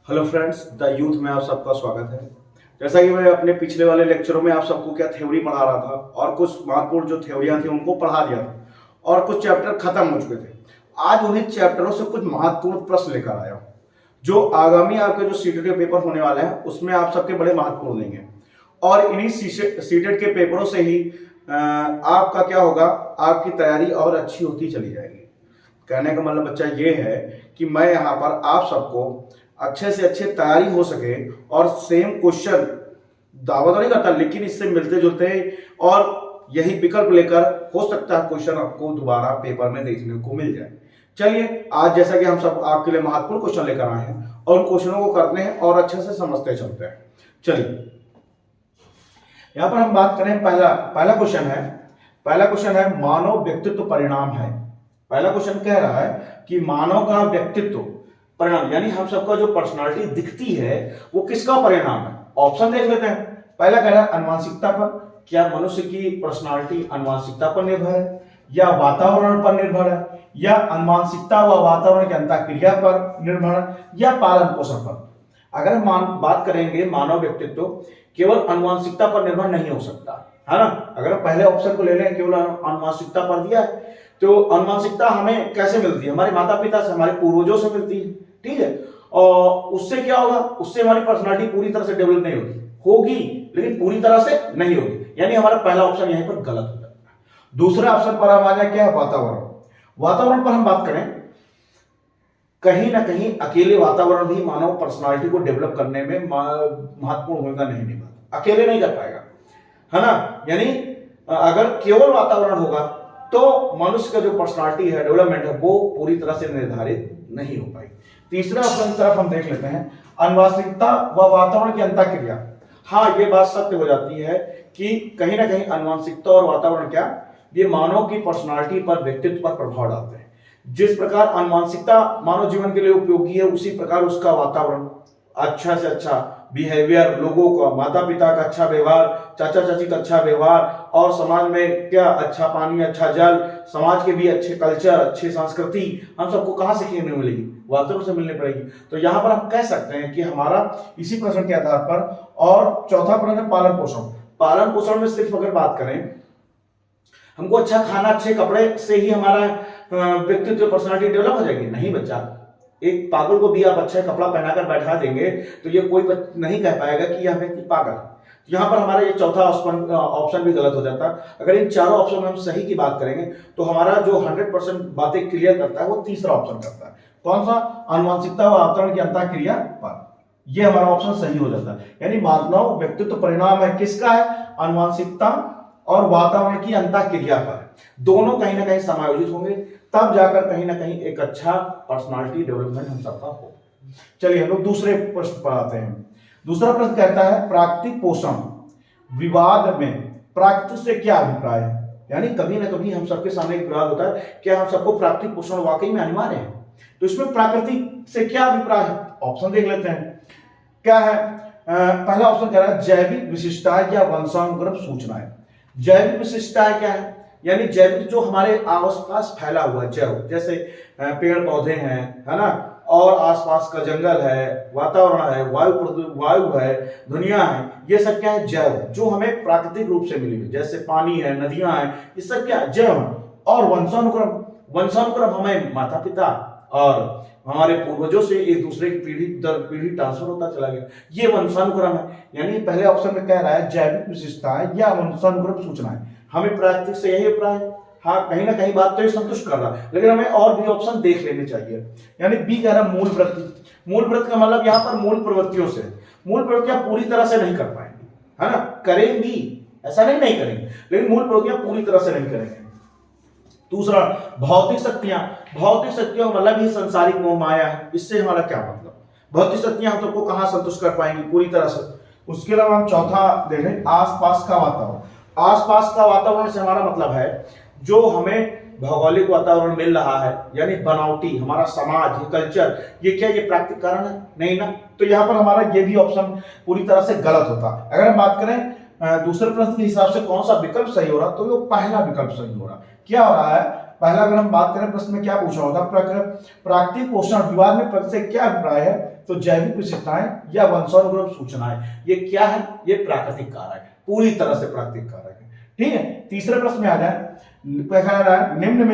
Hello friends, the youth में आप सबका स्वागत है। जैसा कि मैं अपने पिछले वाले लेक्चरों में आप सबको क्या थ्योरी पढ़ा रहा था और कुछ महत्वपूर्ण जो थ्योरियां थी उनको पढ़ा दिया था और कुछ चैप्टर खत्म हो चुके थे। आज उन्हीं चैप्टरों से कुछ महत्वपूर्ण प्रश्न लेकर आया हूं जो आगामी आपके जो सीटेट के पेपर होने वाले हैं उसमें आप सबके बड़े महत्वपूर्ण देंगे। और इन्हीं सीटेट के पेपरों से ही आपका क्या होगा, आपकी तैयारी और अच्छी होती चली जाएगी। कहने का मतलब बच्चा ये है कि मैं यहाँ पर आप सबको अच्छे से अच्छे तैयारी हो सके और सेम क्वेश्चन दावा तो नहीं करता, लेकिन इससे मिलते जुलते और यही विकल्प लेकर हो सकता है क्वेश्चन आपको दोबारा पेपर में देखने को मिल जाए। चलिए, आज जैसा कि हम सब आपके लिए महत्वपूर्ण क्वेश्चन लेकर आए हैं और उन क्वेश्चनों को करते हैं और अच्छे से समझते चलते हैं। चलिए, यहां पर हम बात करें, पहला क्वेश्चन है मानव व्यक्तित्व परिणाम है। पहला क्वेश्चन कह रहा है कि मानव का व्यक्तित्व परिणाम यानी हम सबका जो पर्सनालिटी दिखती है वो किसका परिणाम है। ऑप्शन देख लेते हैं। पहला कह रहा है अनुवांशिकता पर। क्या मनुष्य की पर्सनालिटी अनुवांशिकता पर निर्भर है या वातावरण पर निर्भर है, या अनुवांशिकता व वातावरण की अंतःक्रिया पर निर्भर है, या पालन पोषण पर। अगर हम बात करेंगे मानव व्यक्तित्व केवल अनुवांशिकता पर निर्भर नहीं हो सकता है ना। अगर पहले ऑप्शन को ले लें केवल अनुवांशिकता पर दिया है तो अनुवांशिकता हमें कैसे मिलती है? हमारे माता पिता से, हमारे पूर्वजों से मिलती है, ठीक है। और उससे क्या होगा, उससे हमारी पर्सनालिटी पूरी तरह से डेवलप नहीं होगी, लेकिन पूरी तरह से नहीं होगी। यानी हमारा पहला ऑप्शन यहीं पर गलत हो जाता है। दूसरे ऑप्शन पर हम आ जाए, क्या है? वातावरण। वातावरण पर हम बात करें, कहीं ना कहीं अकेले वातावरण भी मानव पर्सनालिटी को डेवलप करने में महत्वपूर्ण भूमिका नहीं निभाता, अकेले नहीं कर पाएगा, है ना। यानी अगर केवल वातावरण होगा तो मनुष्य का जो पर्सनालिटी है, डेवलपमेंट है, वो पूरी तरह से निर्धारित नहीं हो पाएगी। तीसरा ऑप्शन की तरफ हम देख लेते हैं, अनुवांशिकता व वातावरण की अंतःक्रिया। हाँ, ये बात सत्य हो जाती है कि कहीं ना कहीं अनुवांशिकता और वातावरण क्या, ये मानव की पर्सनालिटी पर, व्यक्तित्व पर प्रभाव डालते हैं। जिस प्रकार अनुवांशिकता मानव जीवन के लिए उपयोगी है, उसी प्रकार उसका वातावरण, अच्छा से अच्छा बिहेवियर, लोगों का, माता पिता का अच्छा व्यवहार, चाचा चाची का अच्छा व्यवहार, और समाज में क्या, अच्छा पानी, अच्छा जल, समाज के भी अच्छे कल्चर, अच्छी संस्कृति हम सबको कहां से सीखने मिलेगी? वातावरण से मिलने पड़ेगी। तो यहां पर हम कह सकते हैं कि हमारा इसी प्रश्न के आधार पर। और चौथा प्रश्न है पालन पोषण। पालन पोषण में सिर्फ अगर बात करें, हमको अच्छा खाना, अच्छे कपड़े से ही हमारा व्यक्तित्व, पर्सनालिटी डेवलप हो जाएगी? नहीं बच्चा। एक पागल को भी आप अच्छा कपड़ा पहनाकर बैठा देंगे तो ये कोई नहीं कह पाएगा कि यह व्यक्ति पागल है। यहां पर हमारा ये चौथा ऑप्शन भी गलत हो जाता है। अगर इन चारों ऑप्शन में हम सही की बात करेंगे तो हमारा जो 100% बातें क्लियर करता है वो तीसरा ऑप्शन करता है। कौन सा? अनुवांशिकता व वातावरण की अंतःक्रिया पर। यह हमारा ऑप्शन सही हो जाता है। यानी मानव व्यक्तित्व परिणाम है किसका है? अनुवांशिकता और वातावरण की अंतःक्रिया पर। दोनों कहीं ना कहीं समायोजित होंगे, तब जाकर कहीं ना कहीं एक अच्छा पर्सनालिटी डेवलपमेंट हम सबका हो। चलिए हम लोग दूसरे प्रश्न पर आते हैं। दूसरा प्रश्न कहता है प्राकृतिक पोषण विवाद में प्राकृतिक से क्या अभिप्राय है। यानी कभी ना कभी हम सबके सामने एक विवाद होता है, क्या हम सबको प्राकृतिक पोषण वाकई में अनिवार्य है? तो इसमें प्राकृतिक से क्या अभिप्राय है? ऑप्शन देख लेते हैं। क्या है? पहला ऑप्शन कह रहा है जैविक विशिष्टताएं या वंशानुक्रम सूचनाएं। जैविक विशिष्टताएं क्या है? यानी जैविक जो हमारे आसपास फैला हुआ है, जैव, जैसे पेड़ पौधे हैं, है ना, और आसपास का जंगल है, वातावरण है, वायु है, दुनिया है, ये सब क्या है? जैव, जो हमें प्राकृतिक रूप से मिली हुई, जैसे पानी है, नदियां हैं, ये सब क्या? जैव। और वंशानुक्रम, वंशानुक्रम हमें माता पिता और हमारे पूर्वजों से एक दूसरे की पीढ़ी दर पीढ़ी ट्रांसफर होता चला गया, ये वंशानुक्रम है। यानी पहले ऑप्शन में कह रहा है जैविक विशिष्टताएं या वंशानुक्रम सूचनाएं, हमें प्राकृतिक से यही अभिप्राय है। हाँ, कहीं ना कहीं बात तो ये संतुष्ट कर रहा है, लेकिन हमें और भी ऑप्शन देख लेने चाहिए। यानी बी कह रहा है मूल वृत्ति। मूल वृत्ति का मतलब यहाँ पर मूल प्रवृत्तियों से, मूल प्रवृत्तियां पूरी तरह से नहीं कर पाएंगे, है ना, करेंगी, ऐसा नहीं करेंगे, लेकिन मूल प्रवृत्तियां पूरी तरह से नहीं करेंगे। दूसरा भौतिक शक्तियां। भौतिक शक्तियों का मतलब ही संसारिक मोह माया है। इससे हमारा क्या मतलब? भौतिक शक्तियां हम सबको कहां संतुष्ट कर पाएंगी पूरी तरह से? उसके अलावा हम चौथा देखें आसपास का वातावरण। आसपास का वातावरण से हमारा मतलब है जो हमें भौगोलिक वातावरण मिल रहा है, यानी बनावटी हमारा समाज, ये कल्चर, ये क्या, ये प्राकृतिक कारण है? नहीं ना। तो यहाँ पर हमारा ये भी ऑप्शन पूरी तरह से गलत होता। अगर हम बात करें दूसरे प्रश्न के हिसाब से कौन सा विकल्प सही हो रहा, तो वो पहला विकल्प सही हो रहा। क्या हो रहा है? पहला अगर हम बात करें प्रश्न में क्या पूछा होता, प्राकृतिक पोषण विवाद में प्रकृति से क्या अभिप्राय है, तो जैविक विशेषताएं या वंशानुक्रम सूचनाएं। ये क्या है, ये प्राकृतिक कारक है, पूरी तरह से प्राकृतिक कारक है। ठीक है, तीसरे प्रश्न में आ जाए, निम्न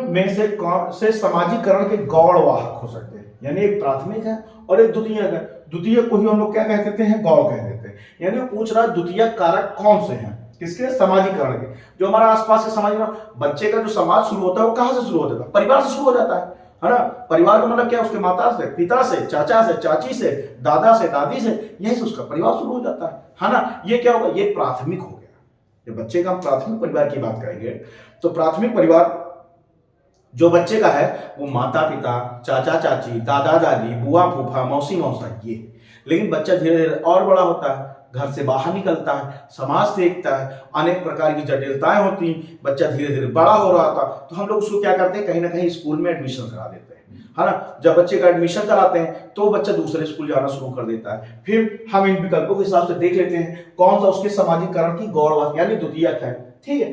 में से सामाजिकरण के गौड़ वाहक हो सकते हैं, यानी एक प्राथमिक है और एक द्वितीयक है। द्वितीयक को ही हम लोग क्या कह देते हैं, गौड़ कह देते हैं। यानी पूछ रहा है द्वितीयक कारक कौन से हैं, किसके, समाजीकरण के। जो हमारा आसपास के समाज, बच्चे का जो समाज शुरू होता है वो कहां से शुरू होता है, परिवार से शुरू हो जाता है ना। परिवार का मतलब क्या, उसके माता से, पिता से, चाचा से, चाची से, दादा से, दादी से, यही से उसका परिवार शुरू हो जाता है ना। ये क्या होगा, ये प्राथमिक हो गया। जब बच्चे का हम प्राथमिक परिवार की बात करेंगे तो प्राथमिक परिवार जो बच्चे का है वो माता पिता, चाचा चाची, दादा दादी, बुआ फूफा, मौसी मौसा, ये। लेकिन बच्चा धीरे धीरे और बड़ा होता है, घर से बाहर निकलता है, समाज देखता है, अनेक प्रकार की जटिलताएं होती, बच्चा धीरे धीरे बड़ा हो रहा था, तो हम लोग उसको क्या करते हैं, कहीं ना कहीं स्कूल में एडमिशन करा देते हैं, है ना। जब बच्चे का एडमिशन कराते हैं तो बच्चा दूसरे स्कूल जाना शुरू कर देता है। फिर हम इन विकल्पों के हिसाब से देख लेते हैं कौन सा उसके सामाजिकरण की गौड़ यानी द्वितीयक है। ठीक है,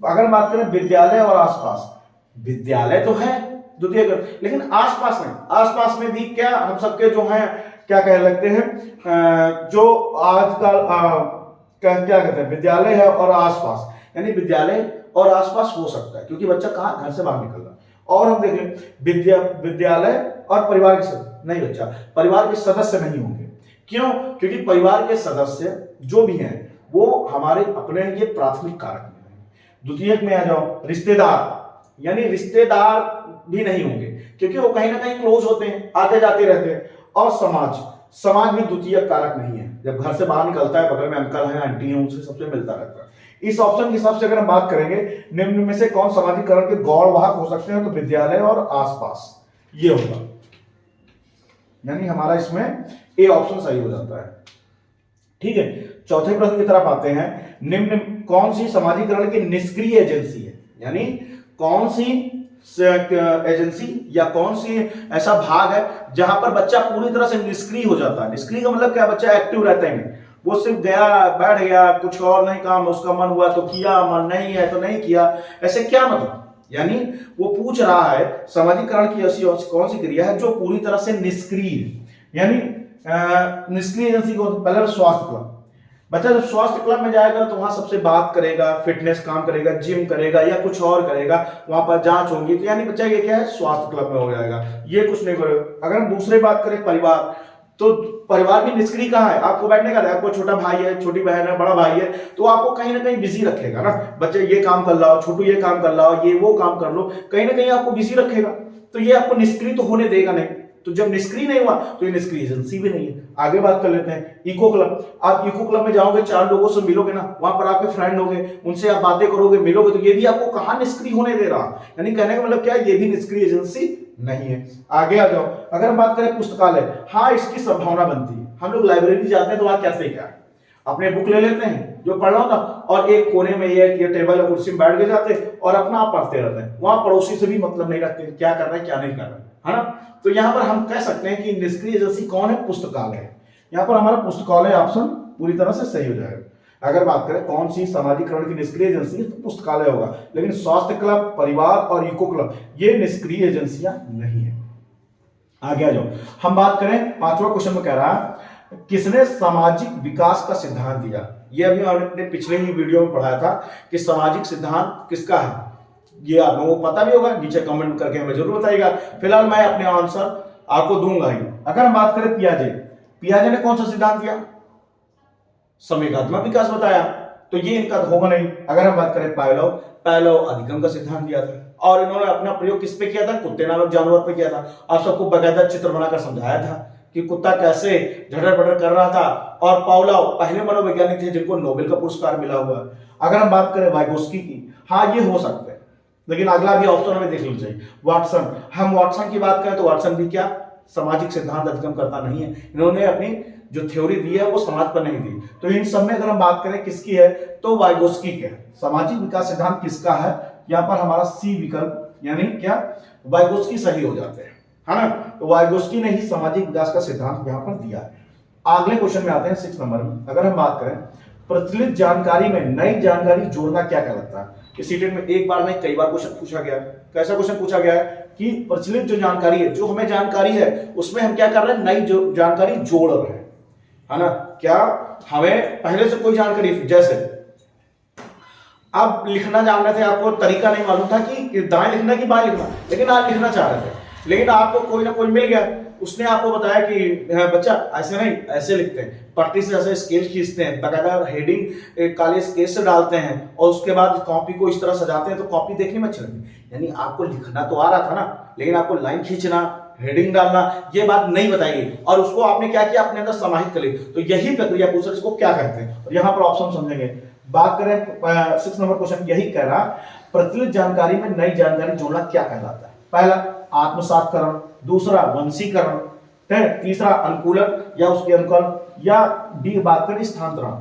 अगर बात करें विद्यालय और आसपास, विद्यालय तो है द्वितीयक, लेकिन आसपास में, आसपास में भी क्या हम सबके जो हैं क्या कह लगते हैं, जो आजकल क्या कहते हैं, विद्यालय है और आसपास, यानी विद्यालय और आसपास हो सकता है, क्योंकि बच्चा कहाँ, घर से बाहर निकल रहा है। और हम देख लें विद्यालय और परिवार के सदस्य, नहीं बच्चा परिवार के सदस्य नहीं होंगे। क्यों, क्योंकि परिवार के सदस्य जो भी हैं वो हमारे अपने ये प्राथमिक कारक में हैं। द्वितीयक में आ जाओ, रिश्तेदार, यानी रिश्तेदार भी नहीं होंगे, क्योंकि वो कहीं ना कहीं क्लोज होते हैं, आते जाते रहते हैं। और समाज भी द्वितीयक कारक नहीं है, जब घर से बाहर निकलता है बगल में अंकल है, आंटी है, उनसे सबसे मिलता रहता है। इस ऑप्शन के हिसाब से अगर हम बात करेंगे निम्न में से कौन सामाजिकरण के गौड़ वाहक हो सकते हैं, तो विद्यालय और आसपास ये होगा, यानी हमारा इसमें ए ऑप्शन सही हो जाता है। ठीक है, चौथे प्रश्न की तरफ आते हैं, निम्न कौन सी सामाजिकरण की निष्क्रिय एजेंसी है, यानी कौन सी एजेंसी या कौन सी ऐसा भाग है जहां पर बच्चा पूरी तरह से निष्क्रिय हो जाता है। निष्क्रिय का मतलब क्या, बच्चा एक्टिव रहता है, वो सिर्फ गया बैठ गया, कुछ और नहीं काम, उसका मन हुआ तो किया, मन नहीं है तो नहीं किया, ऐसे क्या मतलब। यानी वो पूछ रहा है सामाजिकरण की ऐसी कौन सी क्रिया है जो पूरी तरह से निष्क्रिय, यानी निष्क्रिय एजेंसी को। पहले स्वास्थ्य क्लब, बच्चा जब स्वास्थ्य क्लब में जाएगा तो वहां सबसे बात करेगा, फिटनेस काम करेगा, जिम करेगा या कुछ और करेगा, वहां पर जांच होगी, तो यानी बच्चा ये क्या है, स्वास्थ्य क्लब में हो जाएगा, ये कुछ नहीं करेगा। अगर हम दूसरी बात करें परिवार, तो परिवार भी निष्क्रिय कहाँ है, आपको बैठने का, आपको छोटा भाई है, छोटी बहन है, बड़ा भाई है, तो आपको कहीं ना कहीं बिजी रखेगा ना। बच्चे ये काम कर लाओ, छोटू ये काम कर लाओ, ये वो काम कर लो, कहीं ना कहीं आपको बिजी रखेगा, तो ये आपको निष्क्रिय तो होने देगा नहीं। तो जब निष्क्रिय नहीं हुआ तो ये निष्क्रिय एजेंसी भी नहीं है। आगे बात कर लेते हैं इको क्लब। आप इको क्लब में जाओगे, 4 लोगों से मिलोगे ना, वहां पर आपके फ्रेंड होंगे, उनसे आप बातें करोगे, मिलोगे, तो ये भी आपको कहां निष्क्रिय होने दे रहा, यानी कहने का मतलब क्या है, ये भी निष्क्रिय एजेंसी नहीं है। आगे आ जाओ, अगर हम बात करें पुस्तकालय, हाँ इसकी संभावना बनती है। हम लोग लाइब्रेरी जाते हैं तो वहां कैसे क्या अपने बुक ले लेते हैं जो पढ़ना होता, और एक कोने में ये टेबल या कुर्सी में बैठ के जाते और अपना आप पढ़ते रहते हैं, वहां पड़ोसी से भी मतलब नहीं रखते क्या कर रहे हैं क्या नहीं कर रहे, है ना। तो यहाँ पर हम कह सकते हैं कि निष्क्रिय एजेंसी कौन है, पुस्तकालय है। यहाँ पर हमारा पुस्तकालय ऑप्शन पूरी तरह से सही हो जाएगा। अगर बात करें कौन सी सामाजिकरण की निष्क्रिय एजेंसी, तो पुस्तकालय होगा। लेकिन स्वास्थ्य क्लब, परिवार और इको क्लब ये निष्क्रिय एजेंसियां नहीं है। आगे आ जाओ, हम बात करें 5वां क्वेश्चन में कह रहा है किसने सामाजिक विकास का सिद्धांत दिया। ये अभी हमने पिछले ही वीडियो में पढ़ाया था कि सामाजिक सिद्धांत किसका है, ये आप लोगों को पता भी होगा, नीचे कमेंट करके हमें जरूर बताइएगा। फिलहाल मैं अपने आंसर आपको दूंगा ही। अगर हम बात करें पियाजे ने कौन सा सिद्धांत दिया, संवेगात्मक विकास बताया, तो ये इनका होगा नहीं। अगर हम बात करें पावलोव अधिगम का सिद्धांत दिया था, और इन्होंने अपना प्रयोग किस पे किया था, कुत्ते नामक जानवर पे किया था। आप सबको बकायदा चित्र बनाकर समझाया था कि कुत्ता कैसे झटर पटर कर रहा था, और पावलोव पहले मनोवैज्ञानिक थे जिनको नोबेल का पुरस्कार मिला हुआ है। अगर हम बात करें वाइगोस्की की, हाँ ये हो सकता है, लेकिन अगला भी ऑप्शन हमें देख लीजिए चाहिए। वाटसन, हम वाटसन की बात करें तो वाटसन भी क्या सामाजिक सिद्धांत अधिगम करता नहीं है। इन्होंने अपनी जो थ्योरी दी है वो समाज पर नहीं दी। तो इन सब में अगर हम बात करें किसकी है, तो वाइगोस्की के है। सामाजिक विकास सिद्धांत किसका है, यहाँ पर हमारा सी विकल्प यानी क्या वाइगोस्की सही हो जाते हैं, है ना। तो वाइगोस्की ने ही सामाजिक विकास का सिद्धांत यहाँ पर दिया है। अगले क्वेश्चन में आते हैं 6 नंबर में। अगर हम बात करें प्रचलित जानकारी में नई जानकारी जोड़ना क्या कहलाता है। कि सीटेट में एक बार नहीं कई बार क्वेश्चन पूछा गया है। कैसा क्वेश्चन पूछा गया है कि प्रचलित जो जानकारी है, जो हमें जानकारी है उसमें हम क्या कर रहे हैं, नई जो जानकारी जोड़ रहे हैं, है ना। क्या हमें पहले से कोई जानकारी थी, जैसे आप लिखना जान रहे थे, आपको तरीका नहीं मालूम था कि दाएं लिखना कि बाएं लिखना, लेकिन आप लिखना चाह रहे थे, लेकिन आपको कोई ना कोई मिल गया, उसने आपको बताया कि बच्चा ऐसे नहीं ऐसे लिखते हैं, पट्टी से ऐसे स्केच खींचते हैं, बकायदा हेडिंग काले स्केच से डालते हैं और उसके बाद कॉपी को इस तरह सजाते हैं तो कॉपी देखने में अच्छी लगती। यानी आपको लिखना तो आ रहा था ना, लेकिन आपको लाइन खींचना, हेडिंग डालना, ये बात नहीं बताई गई और उसको आपने क्या किया, अपने अंदर समाहित कर ली। तो यही प्रक्रिया पूछ रहे, इसको क्या कहते हैं, और यहाँ पर ऑप्शन समझेंगे। बात करें 6 नंबर क्वेश्चन, यही कह रहा प्रचलित जानकारी में नई जानकारी जोड़ना क्या कहलाता है। पहला आत्मसातकरण, दूसरा वंशीकरण, तीसरा अनुकूलन या उसके अनुकरण, या डी बात करें स्थानांतरण।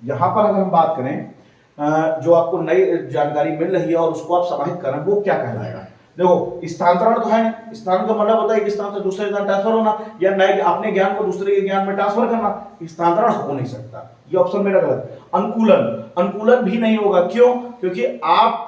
यहां पर अगर हम बात करें जो आपको नई जानकारी मिल रही है और उसको आप समाहित करें, वो क्या कहलाएगा। देखो स्थानांतरण तो है नहीं, स्थान का मतलब होता है एक स्थान से दूसरे स्थान ट्रांसफर होना या नए अपने ज्ञान को दूसरे के ज्ञान में ट्रांसफर करना, स्थानांतरण हो नहीं सकता, ये ऑप्शन मेरा गलत। अनुकूलन, अनुकूलन भी नहीं होगा, क्यों, क्योंकि आप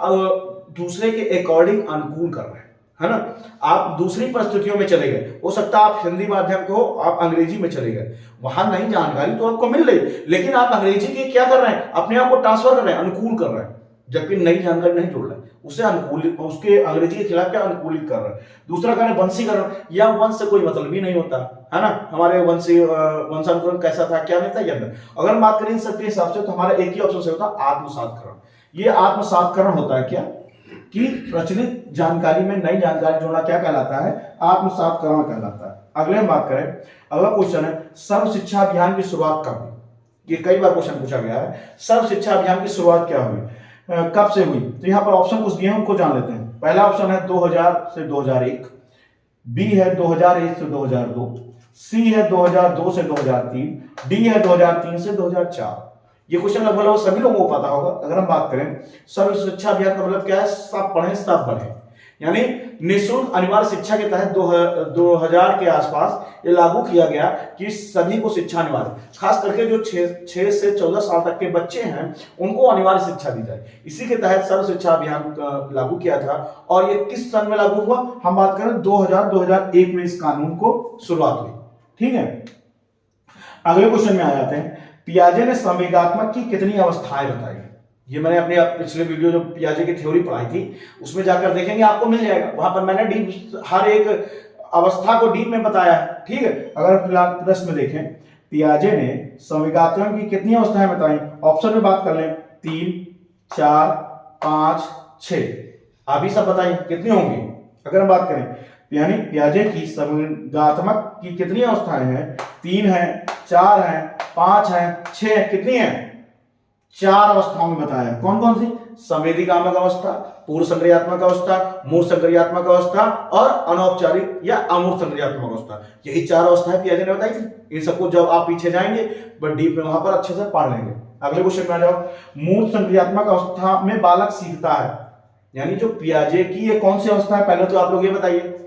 दूसरे के अकॉर्डिंग अनुकूल कर रहे हैं, है ना। आप दूसरी परिस्थितियों में चले गए, हो सकता है आप हिंदी माध्यम को आप अंग्रेजी में चले गए, वहां नई जानकारी तो आपको मिल रही, लेकिन आप अंग्रेजी के क्या कर रहे हैं, अपने आप को ट्रांसफर कर रहे हैं, अनुकूल कर रहे हैं, जबकि नई जानकारी नहीं जोड़ रहे हैं, उसे अनुकूलित, उसके अंग्रेजी के खिलाफ क्या अनुकूलित कर रहे हैं। दूसरा कारण वंशीकरण, या वंश से कोई मतलब ही नहीं होता, है ना। हमारे वंशानुक्रम कैसा था, क्या नहीं था, यंत्र। अगर हम बात करें इन सबके हिसाब से तो हमारा एक ही ऑप्शन से होता है आत्मसातकरण। ये आत्मसातकरण होता है क्या, कि प्रचलित जानकारी में नई जानकारी जोड़ना क्या कहलाता है, आत्मसातकरण कहलाता है। अगले हम बात करें, अगला क्वेश्चन है सर्व शिक्षा अभियान की शुरुआत कब हुई। ये कई बार क्वेश्चन पूछा गया है, सर्व शिक्षा अभियान की शुरुआत क्या हुई, कब से हुई। तो यहाँ पर ऑप्शन कुछ दिए हैं, उनको जान लेते हैं। पहला ऑप्शन है 2000 से 2001, बी है 2001 से 2002, सी है 2002 से 2003, डी है 2003 से 2004। ये क्वेश्चन लगभग सभी लोगों को पता होगा। अगर हम बात करें सर्व शिक्षा अभियान का मतलब क्या है, सब पढ़ें सब बढ़े, यानी निःशुल्क अनिवार्य शिक्षा के तहत 2000 के आसपास ये लागू किया गया कि सभी को शिक्षा अनिवार्य, खास करके जो 6 से 14 साल तक के बच्चे हैं उनको अनिवार्य शिक्षा दी जाए। इसी के तहत सर्व शिक्षा अभियान लागू किया था और ये किस सन में लागू हुआ, हम बात करें 2000-2001 में इस कानून को शुरुआत हुई, ठीक है। अगले क्वेश्चन में आ जाते हैं, पियाजे ने संवेगात्मक की कितनी अवस्थाएं बताई। ये मैंने अपने पिछले वीडियो जो पियाजे की थ्योरी पढ़ाई थी उसमें जाकर देखेंगे, आपको मिल जाएगा, वहां पर मैंने डीप हर एक अवस्था को डीप में बताया है, ठीक है। अगर फिलहाल प्रश्न में देखें, पियाजे ने संवेगात्मक की कितनी अवस्थाएं बताई, ऑप्शन में बात कर लें 3, 4, 5, 6, अभी सब बताइए कितनी होंगी। अगर हम बात करें यानी पियाजे की संवेगात्मक की कितनी अवस्थाएं हैं, 3 है, 4 है, 5 है, 6 है, कितनी है, 4 अवस्थाओं में बताया है। कौन कौन सी, संवेदीकामक अवस्था, पूर्व संक्रियात्मक अवस्था, मूर्त संक्रियात्मक अवस्था और अनौपचारिक या अमूर्त संक्रियात्मक अवस्था। यही 4 अवस्थाएं पियाजे ने बताई थी। इन सबको जब आप पीछे जाएंगे बट डीप में वहां पर अच्छे से पढ़ लेंगे। अगले क्वेश्चन में आ जाओ, मूर्त संक्रियात्मक अवस्था में बालक सीखता है, यानी जो पियाजे की ये कौन सी अवस्था है, पहले तो आप लोग ये बताइए।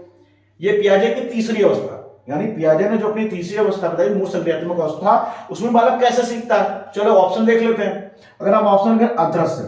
ये पियाजे की तीसरी अवस्था, यानी पियाजे ने जो अपनी तीसरी अवस्था बताई मूर्त संक्रियात्मक अवस्था, उसमें बालक कैसे सीखता है। चलो ऑप्शन देख लेते हैं। अगर हम ऑप्शन करें अदृश्य,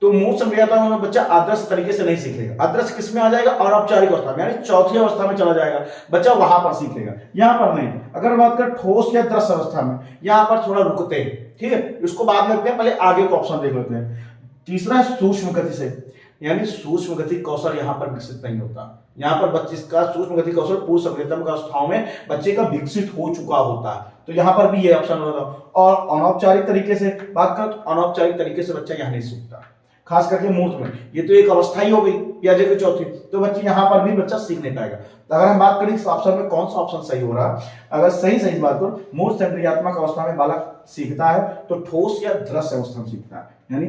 तो मूर्त संक्रियात्मक में बच्चा अदृश्य तरीके से नहीं सीखेगा। अदृश्य किस में आ जाएगा, अनौपचारिक अवस्था में, यानी चौथी अवस्था में चला जाएगा, बच्चा वहां पर सीखेगा, यहां पर नहीं। अगर बात करें ठोस या दृश्य अवस्था में, यहां पर थोड़ा रुकते हैं, ठीक है, इसको बाद में रखते हैं, पहले आगे का ऑप्शन देख लेते हैं। तीसरा है सूक्ष्म गति से, यानी सूक्ष्म गति कौशल यहां पर विकसित नहीं होता। यहां पर बच्चे का सूक्ष्म गति कौशल पूर्व संक्रियात्मक अवस्थाओं में बच्चे का विकसित हो चुका होता है, तो यहां पर भी ये ऑप्शन होगा। और अनौपचारिक तरीके से बात करें तो अनौपचारिक तरीके से बच्चा यहां नहीं सीखता, खास करके मूर्त में। ये तो एक अवस्था ही हो गई पियाजे की चौथी, तो बच्चे यहां पर भी बच्चा सीख नहीं पाएगा। तो अगर हम बात करें इस ऑप्शन में कौन सा ऑप्शन सही हो रहा, अगर सही बात करो, मूर्त संक्रियात्मक अवस्था में बालक सीखता है तो ठोस या दृश्य अवस्था में सीखता है, यानी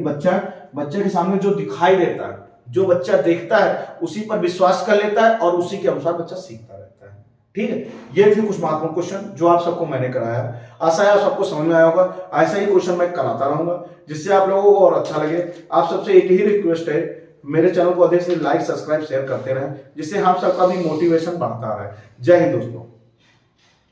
बच्चे के सामने जो दिखाई देता है, जो बच्चा देखता है उसी पर विश्वास कर लेता है और उसी के अनुसार बच्चा सीखता रहता है, ठीक है। ये थे कुछ महत्वपूर्ण क्वेश्चन जो आप सबको मैंने कराया। आशा है आप सबको समझ में आया होगा। ऐसा ही क्वेश्चन मैं कराता रहूंगा जिससे आप लोगों को और अच्छा लगे। आप सबसे एक ही रिक्वेस्ट है, मेरे चैनल को अधिक से लाइक, सब्सक्राइब, शेयर करते रहें, जिससे हम सबका भी मोटिवेशन बढ़ता रहे। जय हिंद दोस्तों।